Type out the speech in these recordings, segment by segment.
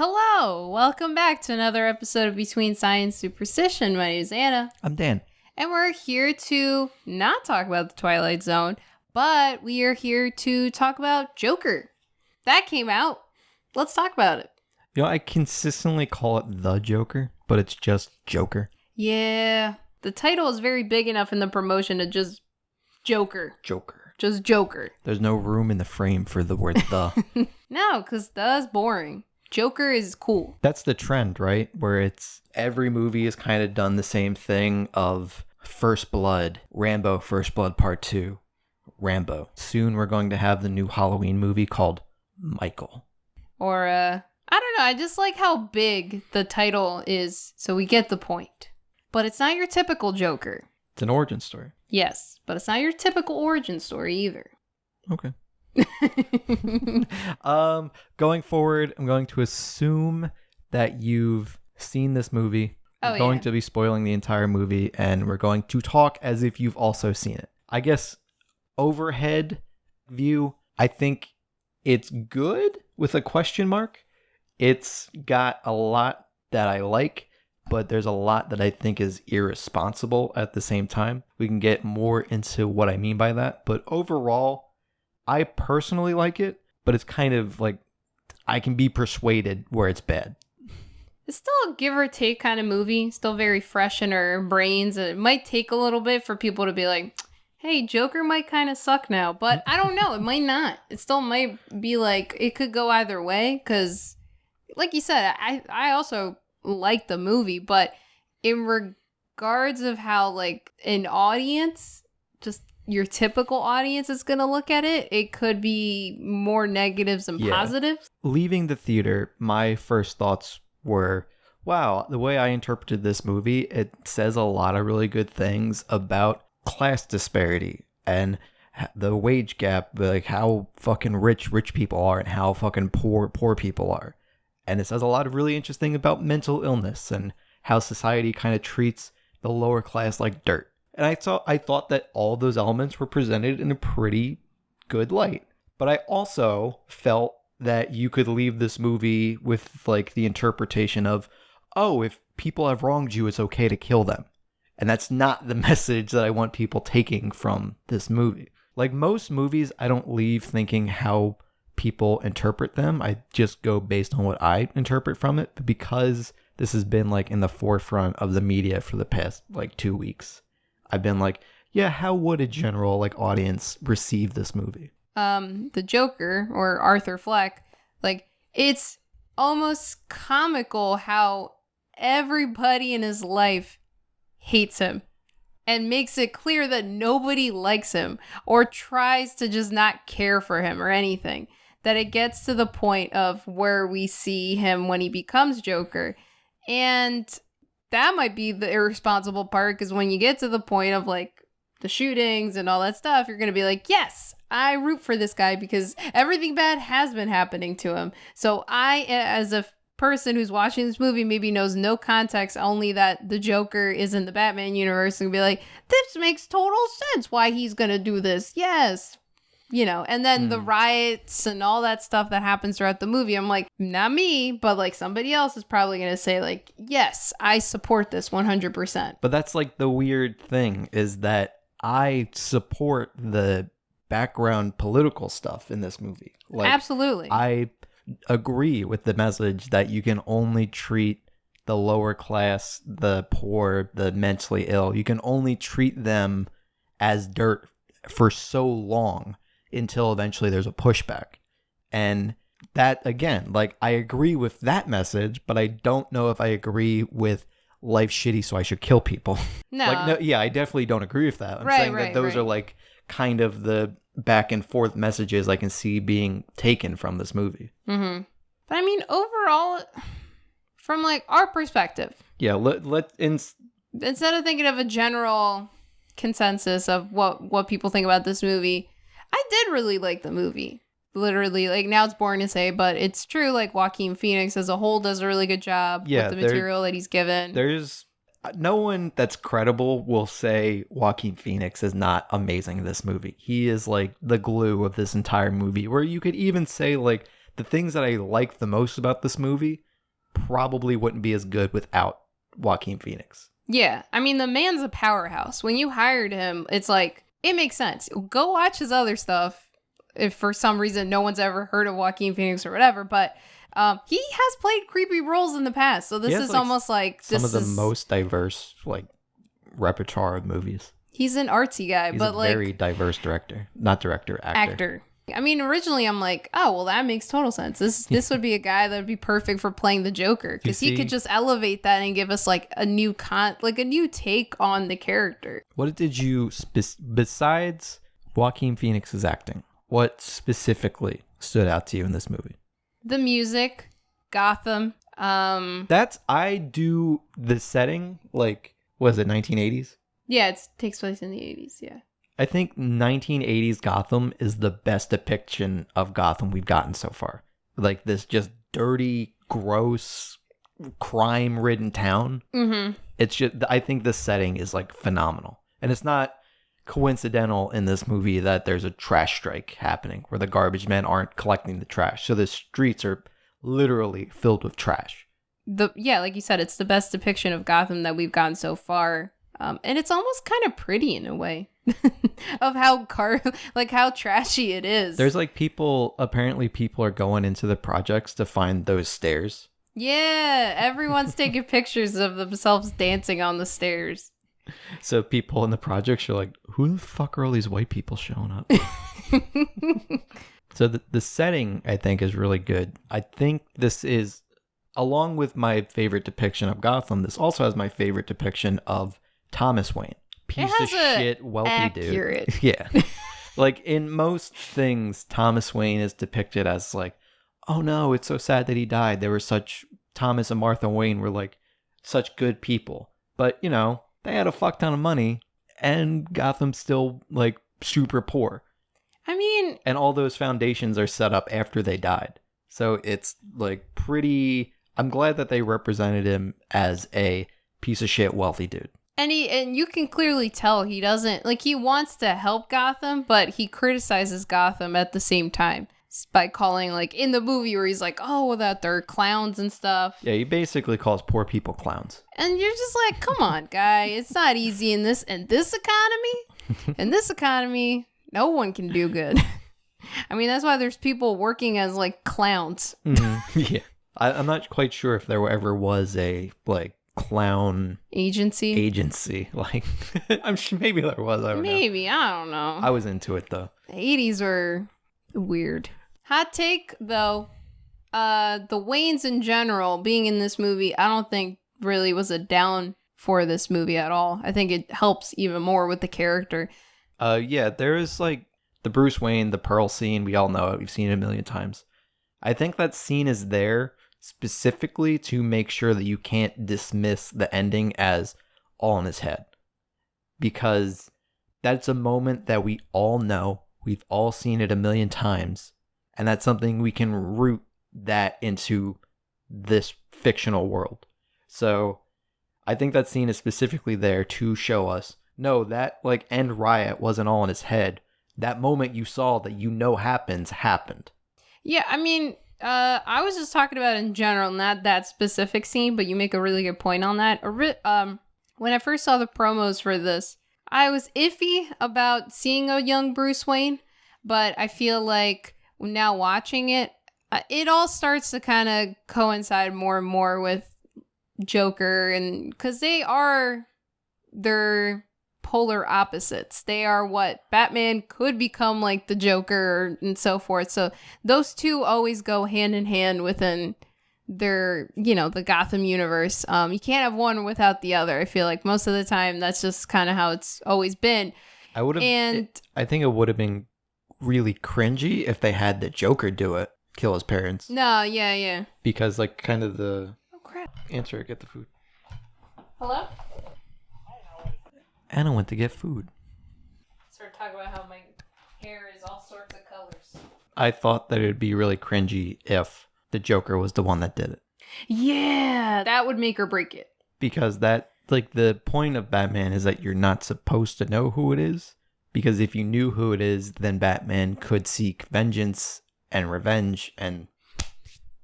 Hello, welcome back to another episode of Between Science Superstition. My name is Anna. I'm Dan. And we're here to not talk about the Twilight Zone, but we are here to talk about Joker. That came out. Let's talk about it. You know, I consistently call it The Joker, but it's just Joker. Yeah, the title is very big enough in the promotion to just Joker. Joker. Just Joker. There's no room in the frame for the word the. No, because the is boring. Joker is cool. That's the trend, right? Where it's every movie has kind of done the same thing of First Blood, Rambo First Blood Part 2, Rambo. Soon we're going to have the new Halloween movie called Michael. Or, I don't know, I just like how big the title is, so we get the point. But it's not your typical Joker. It's an origin story. Yes, but it's not your typical origin story either. Okay. Going forward, I'm going to assume that you've seen this movie. We're going to be spoiling the entire movie, and we're going to talk as if you've also seen it. I guess overhead view, I think it's good with a question mark. It's got a lot that I like, but there's a lot that I think is irresponsible at the same time. We can get more into what I mean by that, but overall, I personally like it, but it's kind of like I can be persuaded where it's bad. It's still a give or take kind of movie, still very fresh in our brains. It might take a little bit for people to be like, hey, Joker might kind of suck now, but I don't know. It might not. It still might be like, it could go either way, because like you said, I also like the movie, but in regards of how like an audience, just your typical audience is going to look at it, it could be more negatives than positives. Leaving the theater, my first thoughts were, wow, the way I interpreted this movie, it says a lot of really good things about class disparity and the wage gap, like how fucking rich people are and how fucking poor people are. And it says a lot of really interesting about mental illness and how society kind of treats the lower class like dirt. And I thought that all those elements were presented in a pretty good light. But I also felt that you could leave this movie with like the interpretation of, oh, if people have wronged you, it's okay to kill them. And that's not the message that I want people taking from this movie. Like most movies, I don't leave thinking how people interpret them. I just go based on what I interpret from it. But because this has been like in the forefront of the media for the past like 2 weeks, I've been like, yeah, how would a general like audience receive this movie? The Joker, or Arthur Fleck, like, it's almost comical how everybody in his life hates him and makes it clear that nobody likes him or tries to just not care for him or anything. That it gets to the point of where we see him when he becomes Joker. And that might be the irresponsible part, because when you get to the point of like the shootings and all that stuff, you're going to be like, yes, I root for this guy because everything bad has been happening to him. So I, as a person who's watching this movie, maybe knows no context, only that the Joker is in the Batman universe, and be like, this makes total sense why he's going to do this. Yes. You know, and then the riots and all that stuff that happens throughout the movie, I'm like, not me, but like somebody else is probably going to say like, yes, I support this 100%. But that's like the weird thing, is that I support the background political stuff in this movie. Like, absolutely. I agree with the message that you can only treat the lower class, the poor, the mentally ill, you can only treat them as dirt for so long until eventually there's a pushback. And that, again, like, I agree with that message, but I don't know if I agree with life's shitty, so I should kill people. No. Like, no, yeah, I definitely don't agree with that. I'm saying that those are like kind of the back and forth messages I can see being taken from this movie. Mm-hmm. But I mean, overall, from like our perspective. Yeah, instead of thinking of a general consensus of what people think about this movie, I did really like the movie. Literally, like, now it's boring to say, but it's true. Like, Joaquin Phoenix as a whole does a really good job with the material that he's given. There's no one that's credible will say Joaquin Phoenix is not amazing in this movie. He is like the glue of this entire movie, where you could even say like the things that I like the most about this movie probably wouldn't be as good without Joaquin Phoenix. Yeah. I mean, the man's a powerhouse. When you hired him, it's like, it makes sense. Go watch his other stuff if for some reason no one's ever heard of Joaquin Phoenix or whatever. But he has played creepy roles in the past. So this is almost like some of the most diverse like repertoire of movies. He's an artsy guy, He's but a like very diverse director. Not director, actor. I mean, originally I'm like, oh, well, that makes total sense. This would be a guy that would be perfect for playing the Joker because he could just elevate that and give us like a new take on the character. What did you besides Joaquin Phoenix's acting? What specifically stood out to you in this movie? The music, Gotham. I do the setting like was it 1980s? Yeah, it takes place in the 80s. Yeah. I think 1980s Gotham is the best depiction of Gotham we've gotten so far. Like this just dirty, gross, crime-ridden town. Mm-hmm. It's just, I think the setting is like phenomenal. And it's not coincidental in this movie that there's a trash strike happening where the garbage men aren't collecting the trash. So the streets are literally filled with trash. Like you said, it's the best depiction of Gotham that we've gotten so far. And it's almost kind of pretty in a way of how trashy it is. There's like apparently people are going into the projects to find those stairs. Yeah, everyone's taking pictures of themselves dancing on the stairs. So people in the projects are like, who the fuck are all these white people showing up? So the setting, I think, is really good. I think this is, along with my favorite depiction of Gotham, this also has my favorite depiction of Thomas Wayne. Piece of shit, wealthy accurate. Dude. Yeah. Like in most things, Thomas Wayne is depicted as like, oh no, it's so sad that he died. Thomas and Martha Wayne were like such good people. But, you know, they had a fuck ton of money and Gotham's still like super poor. I mean, and all those foundations are set up after they died. So it's like pretty, I'm glad that they represented him as a piece of shit wealthy dude. And you can clearly tell he doesn't, like, he wants to help Gotham, but he criticizes Gotham at the same time by calling, like, in the movie where he's like, oh, that they're clowns and stuff. Yeah, he basically calls poor people clowns. And you're just like, come on, guy, it's not easy in this economy. In this economy, no one can do good. I mean, that's why there's people working as, like, clowns. Mm-hmm. Yeah. I'm not quite sure if there ever was a, like, clown agency. Like, I'm sure maybe there was. I don't know. I don't know. I was into it though. The 80s were weird. Hot take though, the Waynes in general being in this movie, I don't think really was a down for this movie at all. I think it helps even more with the character. Yeah, there is like the Bruce Wayne, the Pearl scene. We all know it. We've seen it a million times. I think that scene is there specifically to make sure that you can't dismiss the ending as all in his head. Because that's a moment that we all know. We've all seen it a million times. And that's something we can root that into this fictional world. So I think that scene is specifically there to show us, no, that like end riot wasn't all in his head. That moment you saw that you know happened. Yeah, I mean, I was just talking about in general, not that specific scene, but you make a really good point on that. When I first saw the promos for this, I was iffy about seeing a young Bruce Wayne, but I feel like now watching it, it all starts to kind of coincide more and more with Joker, and because they're polar opposites. They are what Batman could become like the Joker and so forth. So those two always go hand in hand within their, the Gotham universe. You can't have one without the other. I feel like most of the time that's just kind of how it's always been. I think it would have been really cringy if they had the Joker do it, kill his parents. No, yeah. Because like kind of the crap. Answer, get the food. Hello? Anna went to get food. Start talking about how my hair is all sorts of colors. I thought that it would be really cringy if the Joker was the one that did it. Yeah, that would make or break it. Because that, like, the point of Batman is that you're not supposed to know who it is. Because if you knew who it is, then Batman could seek vengeance and revenge, and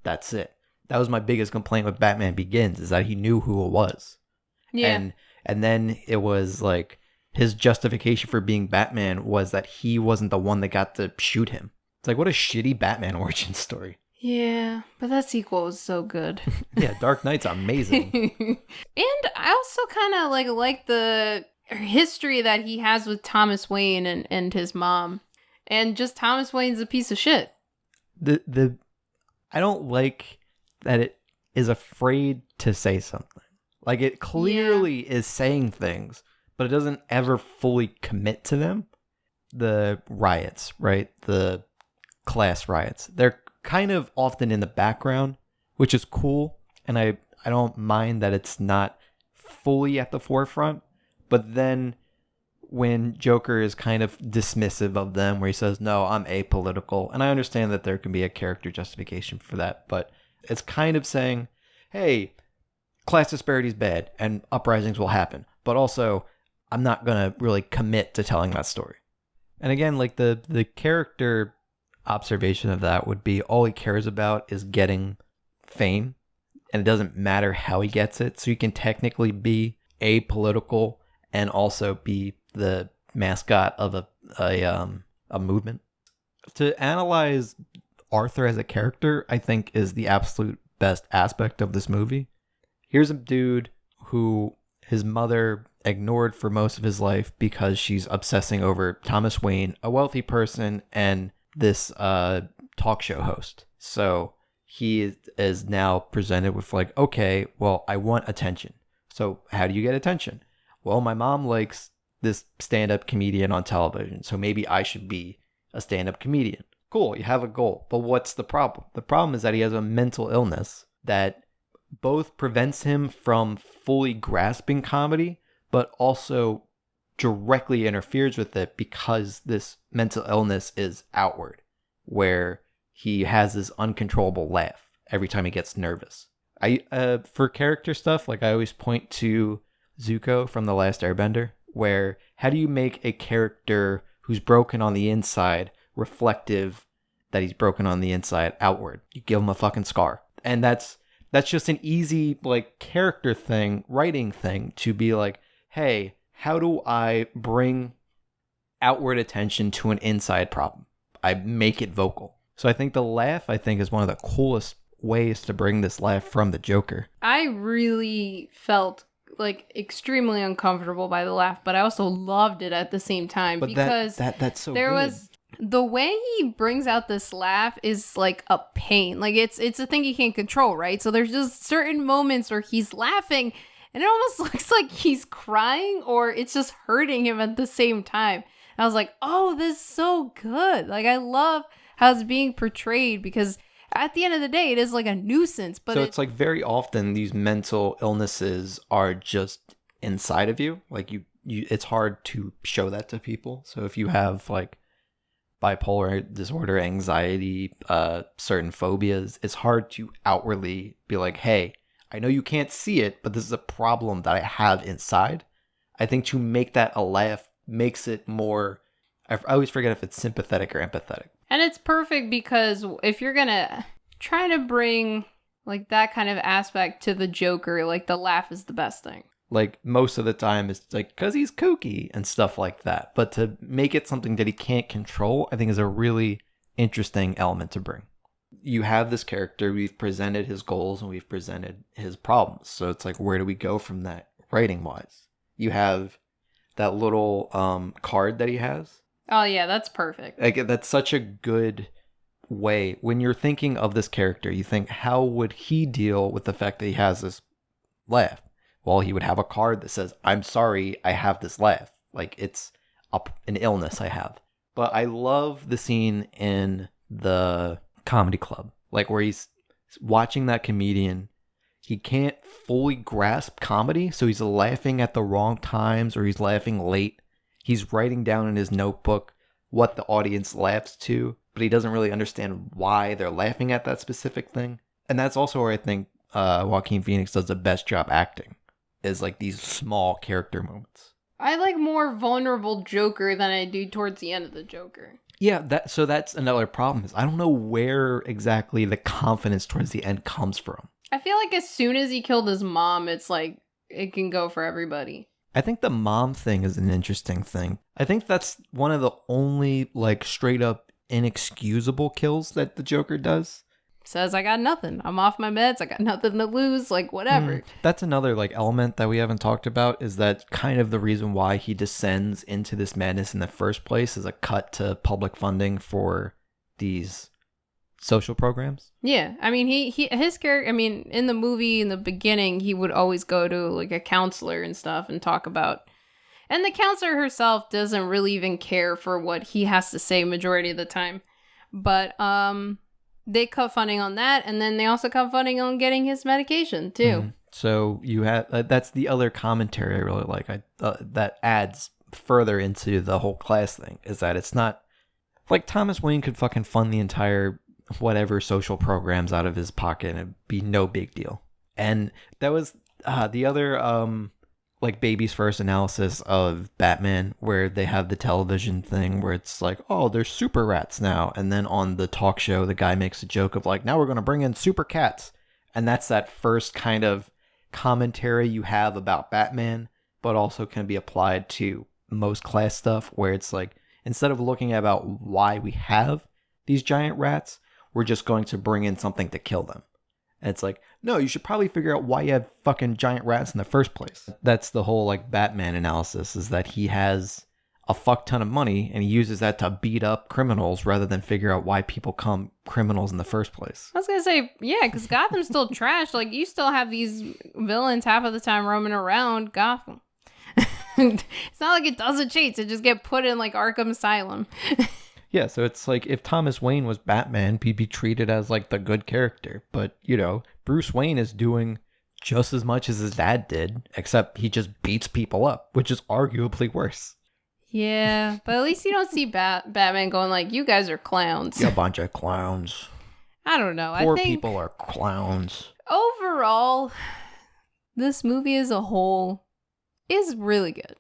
that's it. that was my biggest complaint with Batman Begins, is that he knew who it was. Yeah. And then it was like his justification for being Batman was that he wasn't the one that got to shoot him. It's like, what a shitty Batman origin story. Yeah, but that sequel was so good. Yeah, Dark Knight's amazing. And I also kind of like the history that he has with Thomas Wayne and his mom. And just Thomas Wayne's a piece of shit. I don't like that it is afraid to say something. Like, it clearly is saying things, but it doesn't ever fully commit to them. The riots, right? The class riots. They're kind of often in the background, which is cool. And I don't mind that it's not fully at the forefront. But then when Joker is kind of dismissive of them, where he says, no, I'm apolitical. And I understand that there can be a character justification for that. But it's kind of saying, hey, class disparity is bad and uprisings will happen. But also, I'm not going to really commit to telling that story. And again, like the character observation of that would be all he cares about is getting fame. And it doesn't matter how he gets it. So you can technically be apolitical and also be the mascot of a movement. To analyze Arthur as a character, I think is the absolute best aspect of this movie. Here's a dude who his mother ignored for most of his life because she's obsessing over Thomas Wayne, a wealthy person, and this talk show host. So he is now presented with like, okay, well, I want attention. So how do you get attention? Well, my mom likes this stand-up comedian on television, so maybe I should be a stand-up comedian. Cool, you have a goal. But what's the problem? The problem is that he has a mental illness that both prevents him from fully grasping comedy, but also directly interferes with it because this mental illness is outward, where he has this uncontrollable laugh every time he gets nervous. For character stuff, like I always point to Zuko from The Last Airbender, where how do you make a character who's broken on the inside reflective that he's broken on the inside outward? You give him a fucking scar. And that's just an easy like character thing, writing thing to be like, hey, how do I bring outward attention to an inside problem? I make it vocal. So I think the laugh, is one of the coolest ways to bring this laugh from the Joker. I really felt like extremely uncomfortable by the laugh, but I also loved it at the same time, but because that's so there good. was the way he brings out this laugh is like a pain. Like it's a thing he can't control, right? So there's just certain moments where he's laughing and it almost looks like he's crying or it's just hurting him at the same time. And I was like, oh, this is so good. Like I love how it's being portrayed, because at the end of the day, it is like a nuisance. But so it's like very often these mental illnesses are just inside of you. Like you it's hard to show that to people. So if you have like bipolar disorder, anxiety, certain phobias, it's hard to outwardly be like, hey, I know you can't see it, but this is a problem that I have inside. I think to make that a laugh makes it more, I always forget if it's sympathetic or empathetic. And it's perfect because if you're going to try to bring like that kind of aspect to the Joker, like the laugh is the best thing. Like most of the time it's like because he's kooky and stuff like that. But to make it something that he can't control, I think is a really interesting element to bring. You have this character, we've presented his goals and we've presented his problems. So it's like, where do we go from that writing wise? You have that little card that he has. Oh yeah, that's perfect. Like that's such a good way. When you're thinking of this character, you think, how would he deal with the fact that he has this laugh? Well, he would have a card that says, I'm sorry, I have this laugh. Like it's an illness I have. But I love the scene in the comedy club, like where he's watching that comedian. He can't fully grasp comedy, so he's laughing at the wrong times or he's laughing late. He's writing down in his notebook what the audience laughs to, but he doesn't really understand why they're laughing at that specific thing. And that's also where I think Joaquin Phoenix does the best job acting, is like these small character moments. I like more vulnerable Joker than I do towards the end of the Joker. Yeah, that's another problem is I don't know where exactly the confidence towards the end comes from. I feel like as soon as he killed his mom, it's like it can go for everybody. I think the mom thing is an interesting thing. I think that's one of the only like straight up inexcusable kills that the Joker does. Says, I got nothing. I'm off my meds. I got nothing to lose. Like, whatever. That's another like element that we haven't talked about is that kind of the reason why he descends into this madness in the first place is a cut to public funding for these social programs. Yeah. I mean, his character, I mean, in the movie, in the beginning, he would always go to like a counselor and stuff and talk about. And the counselor herself doesn't really even care for what he has to say majority of the time. But, they cut funding on that, and then they also cut funding on getting his medication too. So you have that's the other commentary I really like. That adds further into the whole class thing is that it's not like Thomas Wayne could fucking fund the entire whatever social programs out of his pocket and it'd be no big deal. And that was the other like baby's first analysis of Batman where they have the television thing where it's like, oh, there's super rats now. And then on the talk show, the guy makes a joke of like, now we're going to bring in super cats. And that's that first kind of commentary you have about Batman, but also can be applied to most class stuff where it's like, instead of looking about why we have these giant rats, we're just going to bring in something to kill them. And it's like, no, you should probably figure out why you have fucking giant rats in the first place. That's the whole like Batman analysis is that he has a fuck ton of money and he uses that to beat up criminals rather than figure out why people become criminals in the first place. I was going to say, yeah, because Gotham's still trash. Like, you still have these villains half of the time roaming around Gotham. It's not like it doesn't change. It just get put in like Arkham Asylum. Yeah, so it's like if Thomas Wayne was Batman, he'd be treated as like the good character. But, you know, Bruce Wayne is doing just as much as his dad did, except he just beats people up, which is arguably worse. Yeah, but at least you don't see Batman going like, you guys are clowns. You're a bunch of clowns. I don't know. Poor I think people are clowns. Overall, this movie as a whole is really good.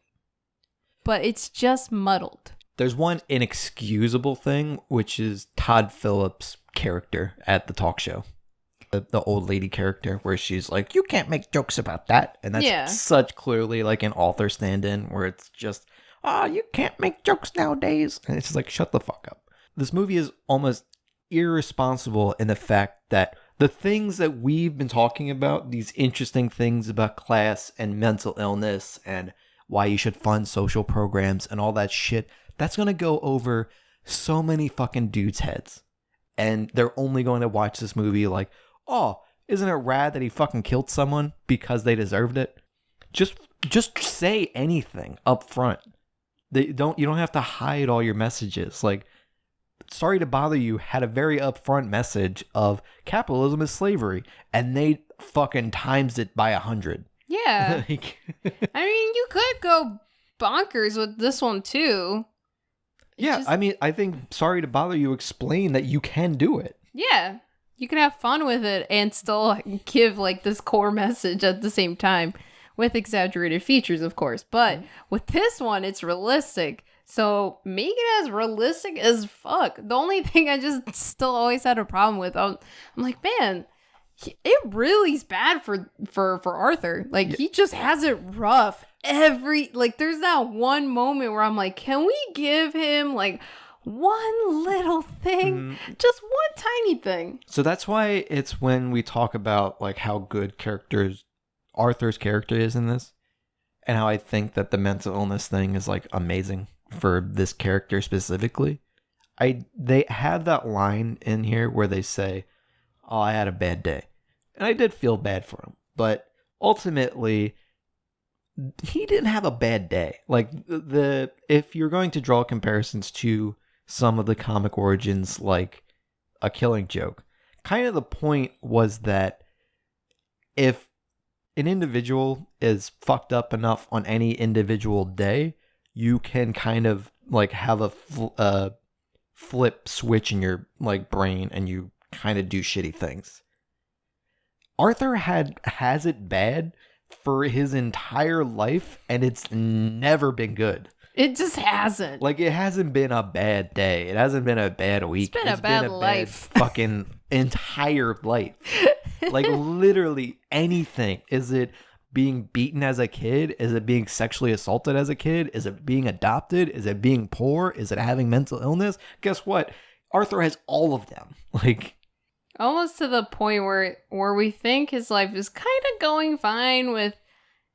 But it's just muddled. There's one inexcusable thing, which is Todd Phillips' character at the talk show. The old lady character where she's like, you can't make jokes about that. And that's such clearly like an author stand-in where it's just, you can't make jokes nowadays. And it's just like, shut the fuck up. This movie is almost irresponsible in the fact that the things that we've been talking about, these interesting things about class and mental illness and why you should fund social programs and all that shit, that's going to go over so many fucking dudes' heads. And they're only going to watch this movie like, oh, isn't it rad that he fucking killed someone because they deserved it? Just say anything up front. You don't have to hide all your messages. Like, Sorry to Bother You had a very upfront message of capitalism is slavery, and they fucking times it by 100. Yeah. I mean, you could go bonkers with this one too. Yeah, I mean, I think Sorry to Bother You explain that you can do it. Yeah, you can have fun with it and still give like this core message at the same time with exaggerated features, of course. But with this one, it's realistic. So make it as realistic as fuck. The only thing I just still always had a problem with, I'm like, man, it really is bad for Arthur. Like, he just has it rough. There's that one moment where I'm like, can we give him like one little thing? Just one tiny thing. So that's why it's when we talk about like how good Arthur's character is in this, and how I think that the mental illness thing is like amazing for this character specifically. They have that line in here where they say, oh, I had a bad day. And I did feel bad for him. But ultimately, he didn't have a bad day. Like, if you're going to draw comparisons to some of the comic origins, like a Killing Joke, kind of the point was that if an individual is fucked up enough on any individual day, you can kind of like have a flip switch in your like brain and you kind of do shitty things. Arthur has it bad for his entire life and it's never been good. It just hasn't. Like, it hasn't been a bad day. It hasn't been a bad week. It's been a bad life. Fucking entire life. Like, literally anything. Is it being beaten as a kid? Is it being sexually assaulted as a kid? Is it being adopted? Is it being poor? Is it having mental illness? Guess what? Arthur has all of them. Like, almost to the point where we think his life is kind of going fine with,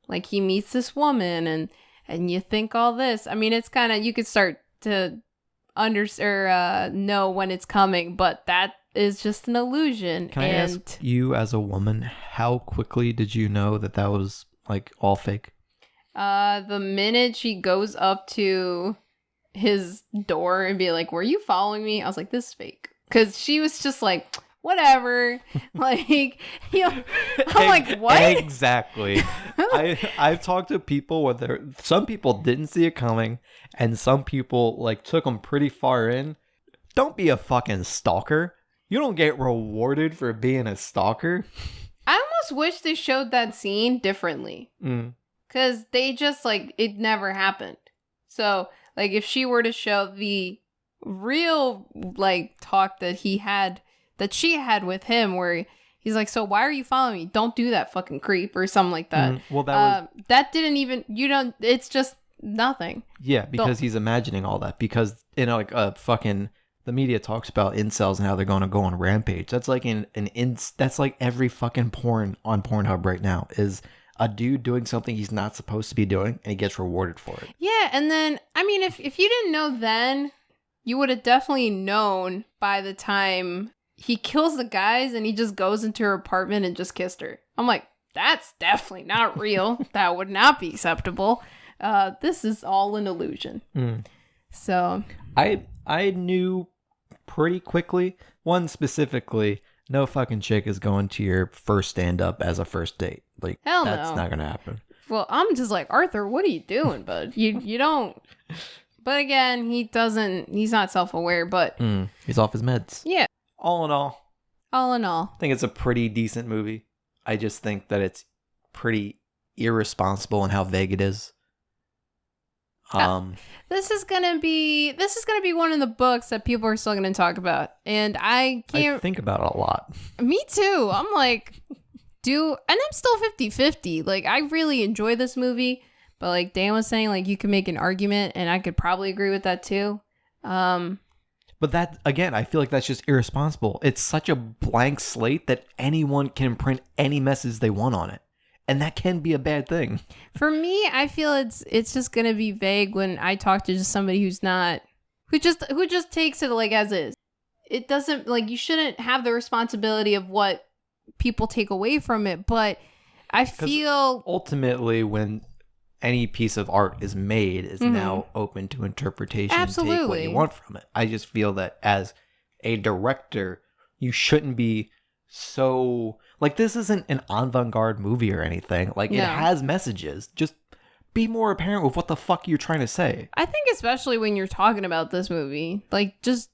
like, he meets this woman and you think all this. I mean, it's kind of, you could start to know when it's coming, but that is just an illusion. Can I ask you, as a woman, how quickly did you know that was, like, all fake? The minute she goes up to his door and be like, were you following me? I was like, this is fake. Because she was just like, whatever. Like, you know, I'm like, what? Exactly. I've talked to people where some people didn't see it coming, and some people, like, took them pretty far in. Don't be a fucking stalker. You don't get rewarded for being a stalker. I almost wish they showed that scene differently. Because they just, like, it never happened. So, like, if she were to show the real, like, talk that she had with him, where he's like, so why are you following me? Don't do that, fucking creep, or something like that. Well, that didn't even, it's just nothing. Yeah, because he's imagining all that. Because, you know, like, the media talks about incels and how they're going to go on rampage. That's like that's like every fucking porn on Pornhub right now is a dude doing something he's not supposed to be doing, and he gets rewarded for it. Yeah, and then, I mean, if you didn't know then, you would have definitely known by the time he kills the guys and he just goes into her apartment and just kissed her. I'm like, that's definitely not real. That would not be acceptable. This is all an illusion. So I knew pretty quickly, one specifically, no fucking chick is going to your first stand-up as a first date. Like, hell that's no. not gonna happen. Well, I'm just like, Arthur, what are you doing, bud? You don't. But again, he's not self-aware, but he's off his meds. Yeah. All in all, I think it's a pretty decent movie. I just think that it's pretty irresponsible in how vague it is. This is gonna be one of the books that people are still gonna talk about, and I think about it a lot. Me too. I'm like, and I'm still 50-50. Like, I really enjoy this movie, but like Dan was saying, like, you can make an argument, and I could probably agree with that too. But that, again, I feel like that's just irresponsible. It's such a blank slate that anyone can imprint any message they want on it. And that can be a bad thing. For me, I feel it's just gonna be vague when I talk to just somebody who just takes it like as is. It doesn't, like, you shouldn't have the responsibility of what people take away from it. But I feel ultimately, when any piece of art is made, is now open to interpretation. Absolutely. Take what you want from it. I just feel that as a director, you shouldn't be so, like, this isn't an avant-garde movie or anything. Like, it has messages. Just be more apparent with what the fuck you're trying to say. I think especially when you're talking about this movie, like, just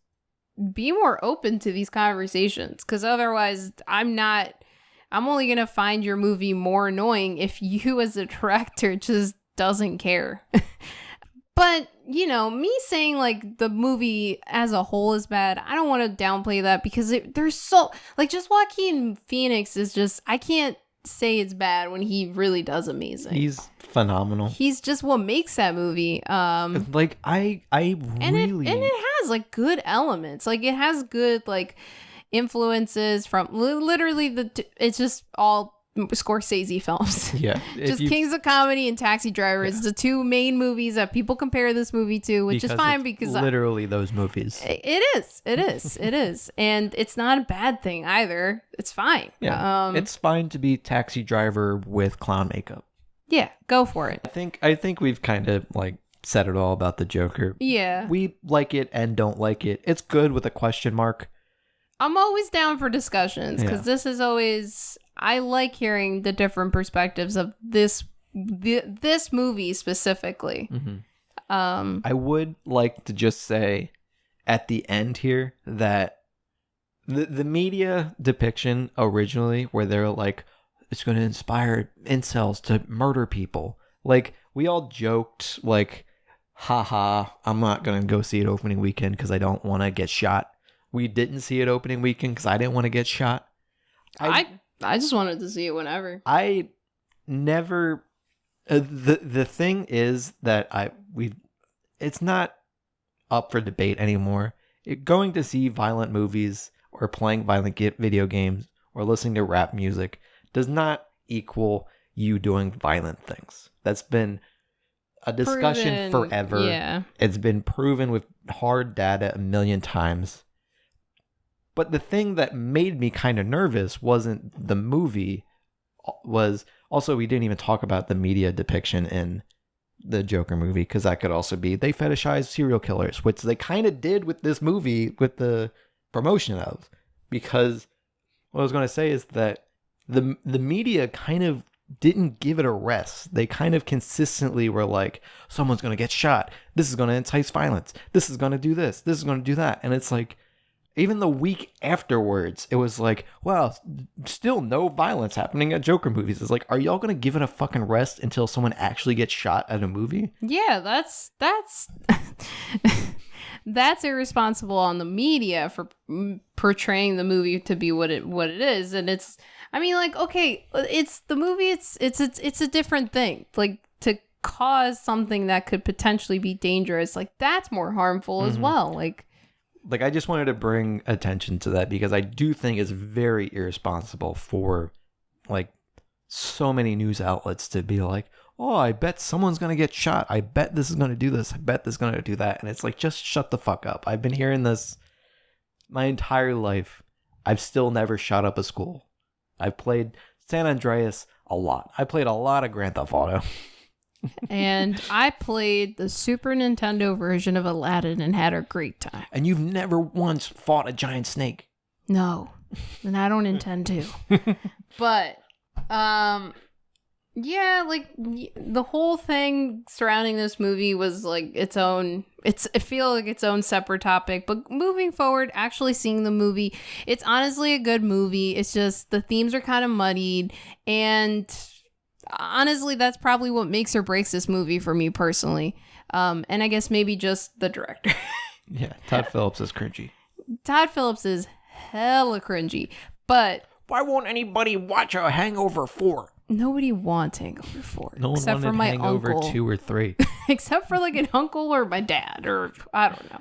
be more open to these conversations, because otherwise I'm only gonna find your movie more annoying if you as a director just doesn't care. But, you know, me saying, like, the movie as a whole is bad, I don't want to downplay that, because there's so, like, just Joaquin Phoenix is just, I can't say it's bad when he really does amazing. He's phenomenal. He's just what makes that movie. Like, I really... And it has, like, good elements. Like, it has good, like, influences from literally it's just all Scorsese films. Yeah. Just Kings of Comedy and Taxi Driver is the two main movies that people compare this movie to, which is fine, because literally those movies. It is. And it's not a bad thing either. It's fine. Yeah. It's fine to be Taxi Driver with clown makeup. Yeah, go for it. I think we've kind of, like, said it all about the Joker. Yeah. We like it and don't like it. It's good with a question mark. I'm always down for discussions, because this is always, I like hearing the different perspectives of this movie specifically. I would like to just say at the end here that the media depiction originally, where they're like, it's going to inspire incels to murder people. Like, we all joked, like, haha, I'm not going to go see it opening weekend because I don't want to get shot. We didn't see it opening weekend because I didn't want to get shot. I just wanted to see it whenever. I never... the thing is that it's not up for debate anymore. Going to see violent movies or playing violent video games or listening to rap music does not equal you doing violent things. That's been a discussion forever. Yeah. It's been proven with hard data a million times. But the thing that made me kind of nervous wasn't the movie, was also we didn't even talk about the media depiction in the Joker movie, because that could also be they fetishize serial killers, which they kind of did with this movie with the promotion of. Because what I was going to say is that the media kind of didn't give it a rest. They kind of consistently were like, someone's going to get shot. This is going to entice violence. This is going to do this. This is going to do that. And it's like, even the week afterwards, it was like, well, still no violence happening at Joker movies. It's like, are y'all going to give it a fucking rest until someone actually gets shot at a movie? Yeah, that's that's irresponsible on the media for portraying the movie to be what it is. And it's, I mean, like, okay, it's the movie. It's a different thing. Like, to cause something that could potentially be dangerous, like, that's more harmful as well. Like, I just wanted to bring attention to that because I do think it's very irresponsible for, like, so many news outlets to be like, oh, I bet someone's going to get shot. I bet this is going to do this. I bet this is going to do that. And it's like, just shut the fuck up. I've been hearing this my entire life. I've still never shot up a school. I've played San Andreas a lot. I played a lot of Grand Theft Auto. And I played the Super Nintendo version of Aladdin and had a great time. And you've never once fought a giant snake. No, and I don't intend to. But, yeah, like, the whole thing surrounding this movie was like its own, I feel like its own separate topic. But moving forward, actually seeing the movie, it's honestly a good movie. It's just the themes are kind of muddied, and honestly, that's probably what makes or breaks this movie for me personally. And I guess maybe just the director. Yeah, Todd Phillips is cringy. Todd Phillips is hella cringy. But why won't anybody watch a Hangover 4? Nobody wants Hangover 4. No one except wanted for my Hangover uncle. 2 or 3. Except for like an uncle or my dad, or I don't know.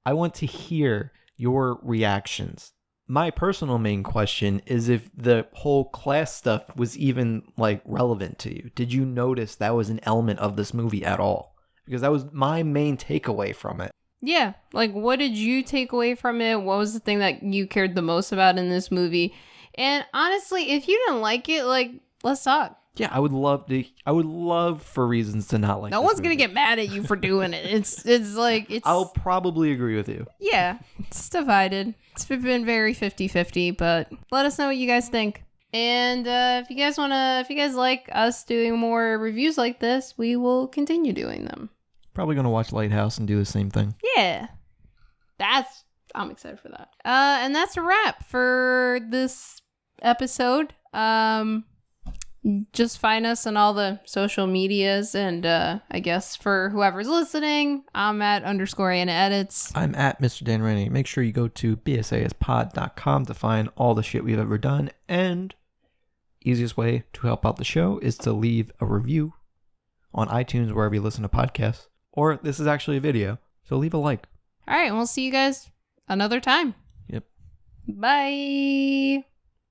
I want to hear your reactions. My personal main question is if the whole class stuff was even, like, relevant to you. Did you notice that was an element of this movie at all? Because that was my main takeaway from it. Yeah. Like, what did you take away from it? What was the thing that you cared the most about in this movie? And honestly, if you didn't like it, like, let's talk. Yeah, I would love for reasons to not like No one's going to get mad at you for doing it. It's like, I'll probably agree with you. Yeah, it's divided. It's been very 50-50, but let us know what you guys think. And if you guys like us doing more reviews like this, we will continue doing them. Probably going to watch Lighthouse and do the same thing. Yeah. I'm excited for that. And that's a wrap for this episode. Just find us on all the social medias, and I guess for whoever's listening, I'm at _Anna Edits. I'm at Mr. Dan Rennie. Make sure you go to bsaspod.com to find all the shit we've ever done, and easiest way to help out the show is to leave a review on iTunes, wherever you listen to podcasts, or this is actually a video, so leave a like. All right, and we'll see you guys another time. Yep. Bye.